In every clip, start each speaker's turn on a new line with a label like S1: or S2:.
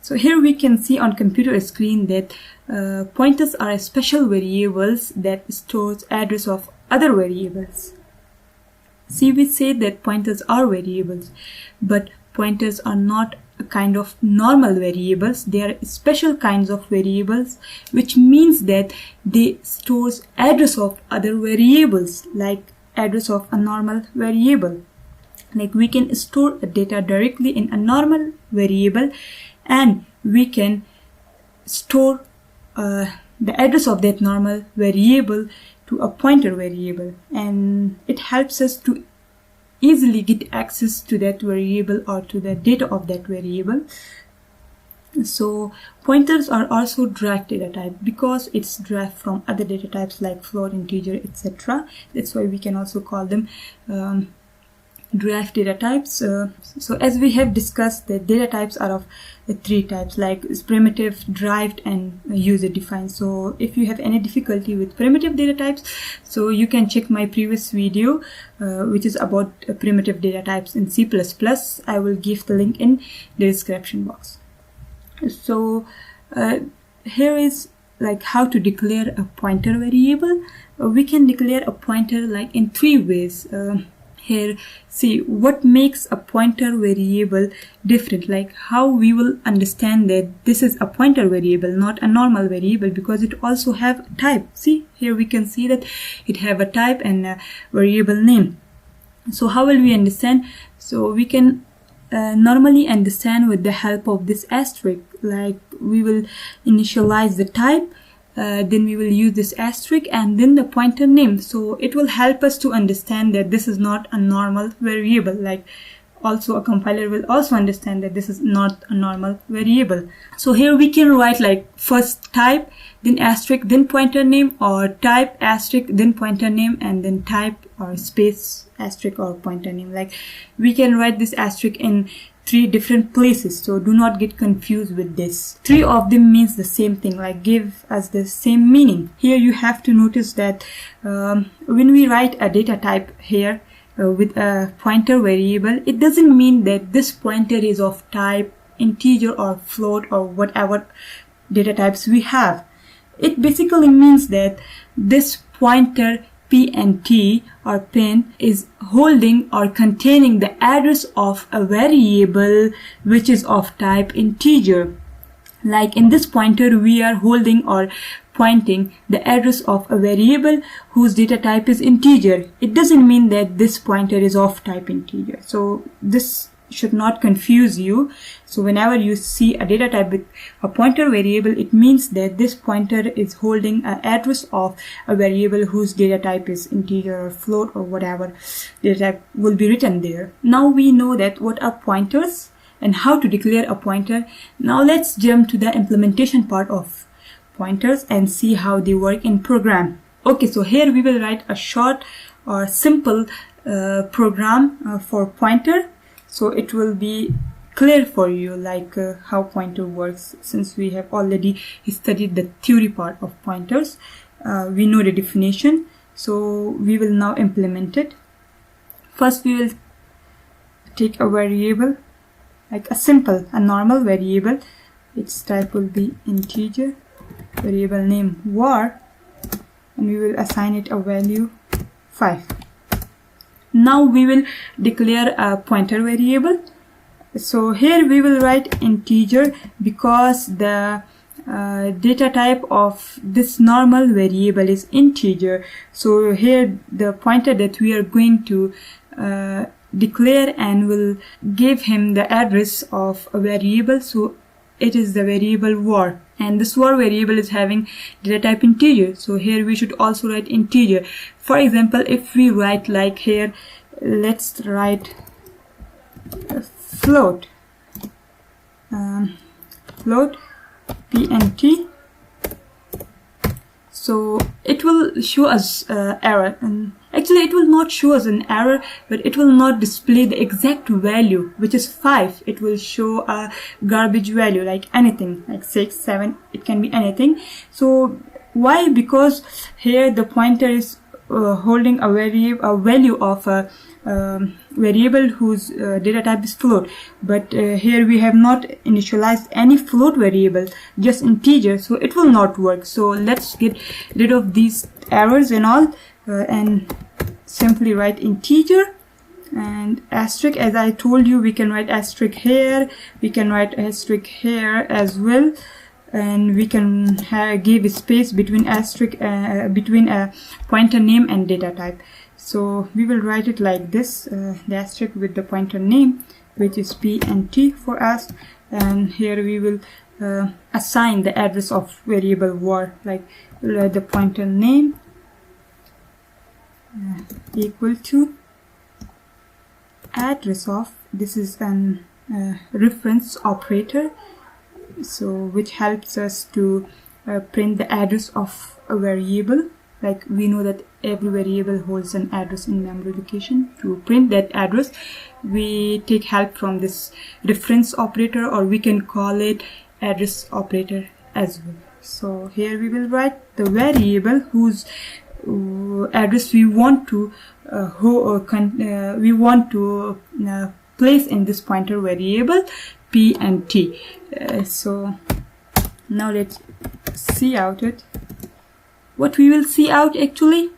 S1: So here we can see on computer screen that pointers are special variables that stores address of other variables. See, we say that pointers are variables, but pointers are not a kind of normal variables. They are special kinds of variables, which means that they stores address of other variables, like address of a normal variable. Like we can store data directly in a normal variable, and we can store the address of that normal variable to a pointer variable, and it helps us to easily get access to that variable or to the data of that variable. So pointers are also derived data type because it's derived from other data types like float, integer, etc. That's why we can also call them derived data types. So as we have discussed, the data types are of three types, like primitive, derived, and user defined. So if you have any difficulty with primitive data types, so you can check my previous video which is about primitive data types in C++. I will give the link in the description box. So here is like how to declare a pointer variable. We can declare a pointer like in three ways. Here, see what makes a pointer variable different, like how we will understand that this is a pointer variable, not a normal variable, because it also have a type. See, here we can see that it have a type and a variable name. So how will we understand? So we can normally understand with the help of this asterisk, like we will initialize the type, then we will use this asterisk and then the pointer name. So it will help us to understand that this is not a normal variable. Like also a compiler will also understand that this is not a normal variable. So here we can write like first type, then asterisk, then pointer name, or type asterisk, then pointer name, and then type or space asterisk or pointer name. Like we can write this asterisk in three different places, so do not get confused with this. Three of them means the same thing, like give us the same meaning. Here you have to notice that when we write a data type here with a pointer variable, it doesn't mean that this pointer is of type integer or float or whatever data types we have. It basically means that this pointer PNT or pin is holding or containing the address of a variable which is of type integer. Like in this pointer we are holding or pointing the address of a variable whose data type is integer. It doesn't mean that this pointer is of type integer. So this should not confuse you. So whenever you see a data type with a pointer variable, it means that this pointer is holding an address of a variable whose data type is integer or float or whatever data type will be written there. Now we know that what are pointers and how to declare a pointer. Now let's jump to the implementation part of pointers and see how they work in program. Okay, so here we will write a short or simple program for pointer. So it will be clear for you like how pointer works, since we have already studied the theory part of pointers. We know the definition, so we will now implement it. First we will take a variable, like a normal variable. Its type will be integer, variable name var, and we will assign it a value 5. Now we will declare a pointer variable. So here we will write integer because the data type of this normal variable is integer. So here the pointer that we are going to declare and will give him the address of a variable. So it is the variable var, and this var variable is having data type integer. So here we should also write integer. For example, if we write like here, let's write float, float pnt. So it will show us error, and actually it will not show us an error, but it will not display the exact value, which is 5. It will show a garbage value, like anything, like 6, 7, it can be anything. So why? Because here the pointer is holding a value of a variable whose data type is float, but here we have not initialized any float variable, just integer, so it will not work. So let's get rid of these errors and all, and simply write integer and asterisk. As I told you, we can write asterisk here, we can write asterisk here as well, and we can give a space between asterisk between a pointer name and data type. So we will write it like this, the asterisk with the pointer name, which is p and t for us, and here we will assign the address of variable var, like the pointer name equal to address of, this is an reference operator, so which helps us to print the address of a variable. Like we know that every variable holds an address in memory location. To print that address, we take help from this reference operator, or we can call it address operator as well. So here we will write the variable whose address we want to place in this pointer variable p and t. So now let's see out it. What we will see out, actually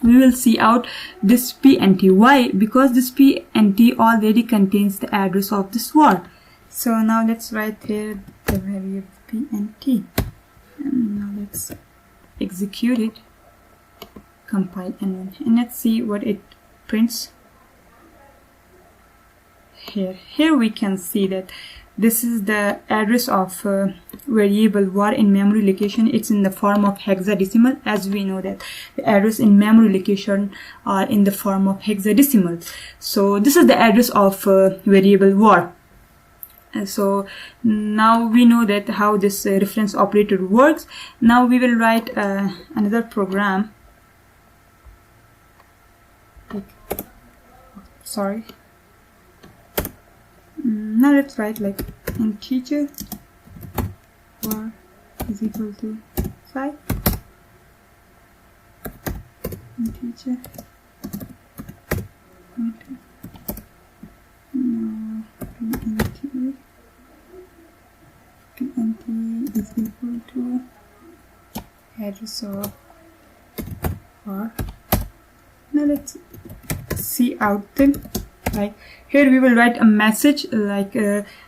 S1: we will see out this p and t. Why? Because this p and t already contains the address of this var. So now let's write here the variable p and t, and now let's execute it, compile and let's see what it prints. Here we can see that this is the address of variable var in memory location. It's in the form of hexadecimal, as we know that the address in memory location are in the form of hexadecimal. So this is the address of variable var. So now we know that how this reference operator works. Now we will write another program. Sorry. Now let's write like integer var is equal to 5. Integer pnt is equal to address of var. Now let's see out them. Like here we will write a message, like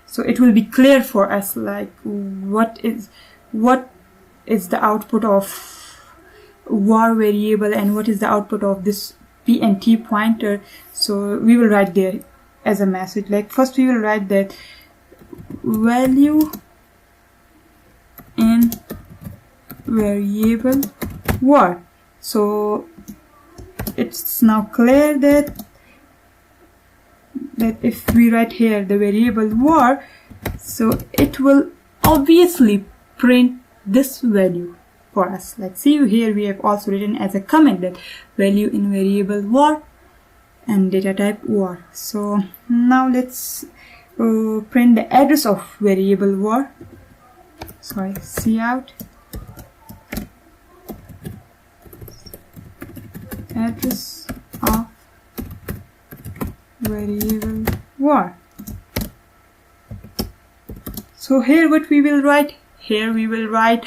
S1: so it will be clear for us, like what is the output of var variable and what is the output of this p and t pointer. So we will write there as a message. Like first we will write that value in variable var. So it's now clear that if we write here the variable var, so it will obviously print this value for us. Let's see, here we have also written as a comment that value in variable var and data type var. So now let's print the address of variable var. Sorry, cout address of variable var. So here what we will write, here we will write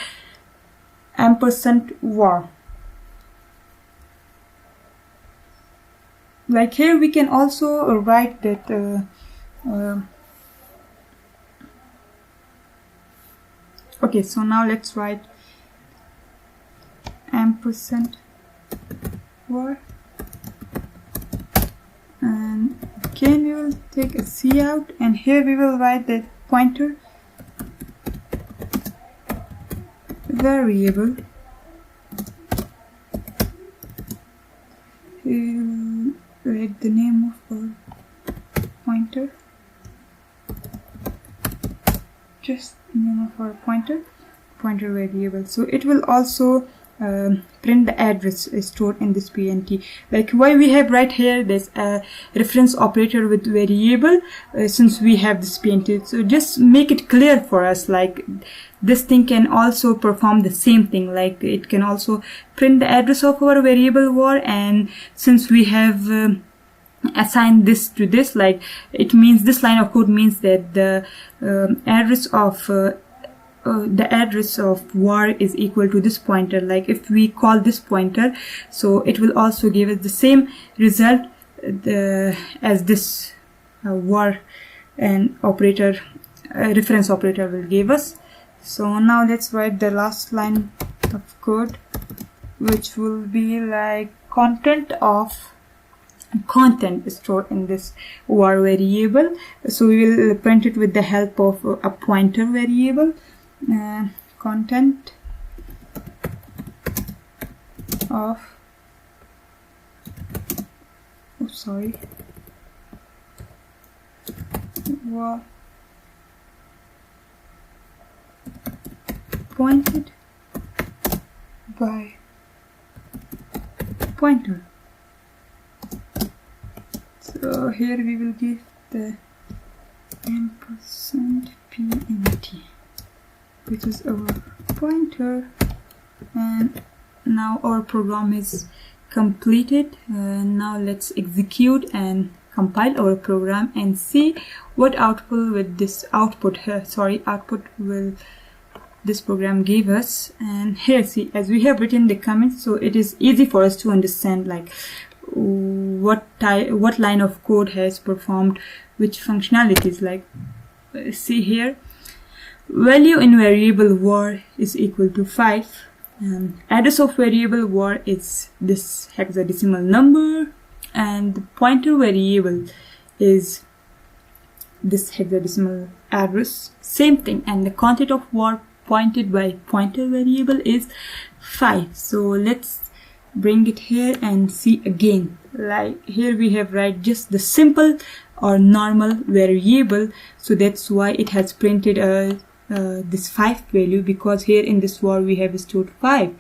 S1: %var. Like here we can also write that okay, so now let's write %var, and again we will take a cout, and here we will write the pointer variable. We will write the name of our pointer, just the name of our pointer variable. So it will also print the address stored in this pnt. Like why we have right here this reference operator with variable, since we have this pnt. So just make it clear for us, like this thing can also perform the same thing, like it can also print the address of our variable var, and since we have assign this to this, like it means this line of code means that the address of var is equal to this pointer. Like if we call this pointer, so it will also give us the same result as this var and operator, reference operator will give us. So now let's write the last line of code, which will be like content stored in this var variable. So we will print it with the help of a pointer variable. Content of var pointed by pointer. So here we will give the %pnt, which is our pointer, and now our program is completed. Now let's execute and compile our program and see what output will this program gave us. And here, see, as we have written the comments, so it is easy for us to understand like what line of code has performed which functionalities. Like see here, value in variable var is equal to 5, and address of variable var is this hexadecimal number, and the pointer variable is this hexadecimal address, same thing, and the content of var pointed by pointer variable is 5. So let's bring it here and see again. Like here we have write just the simple or normal variable, so that's why it has printed this 5 value, because here in this var we have stored 5.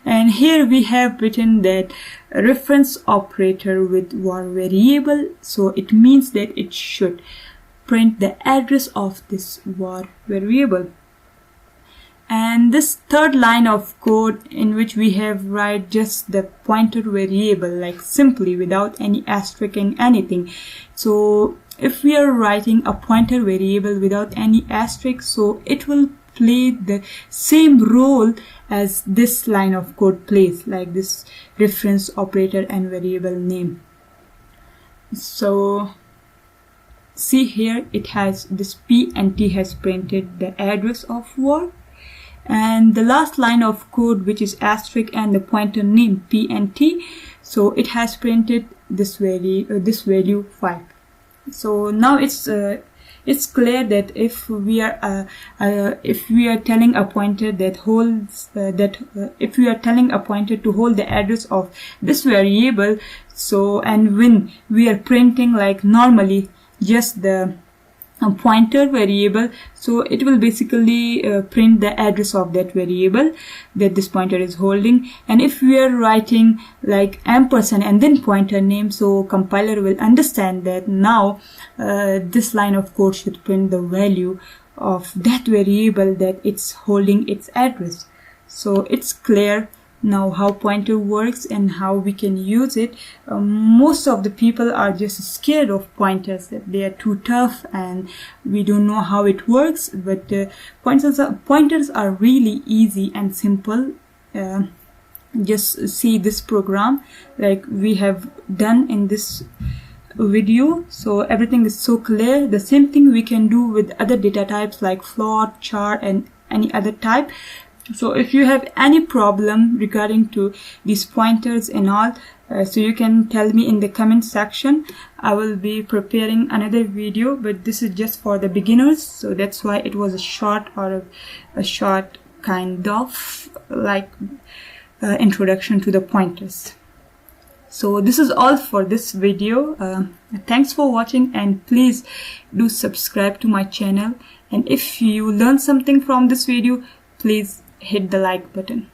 S1: And here we have written that reference operator with var variable, so it means that it should print the address of this var variable. And this third line of code, in which we have write just the pointer variable, like simply without any asterisk and anything. So if we are writing a pointer variable without any asterisk, so it will play the same role as this line of code plays, like this reference operator and variable name. So see here, it has this p and t has printed the address of var. And the last line of code, which is asterisk and the pointer name p and t, so it has printed this value 5. So now it's clear that if we are telling a pointer that holds if we are telling a pointer to hold the address of this variable, so and when we are printing like normally just the pointer variable, so it will basically print the address of that variable that this pointer is holding. And if we are writing like ampersand and then pointer name, so compiler will understand that now this line of code should print the value of that variable that it's holding its address. So it's clear now how pointer works and how we can use it. Most of the people are just scared of pointers, that they are too tough and we don't know how it works, but pointers are really easy and simple. Just see this program like we have done in this video, so everything is so clear. The same thing we can do with other data types like float, char and any other type. So if you have any problem regarding to these pointers and all, so you can tell me in the comment section. I will be preparing another video, but this is just for the beginners, so that's why it was a short kind of like introduction to the pointers. So this is all for this video. Thanks for watching, and please do subscribe to my channel. And if you learned something from this video, please hit the like button.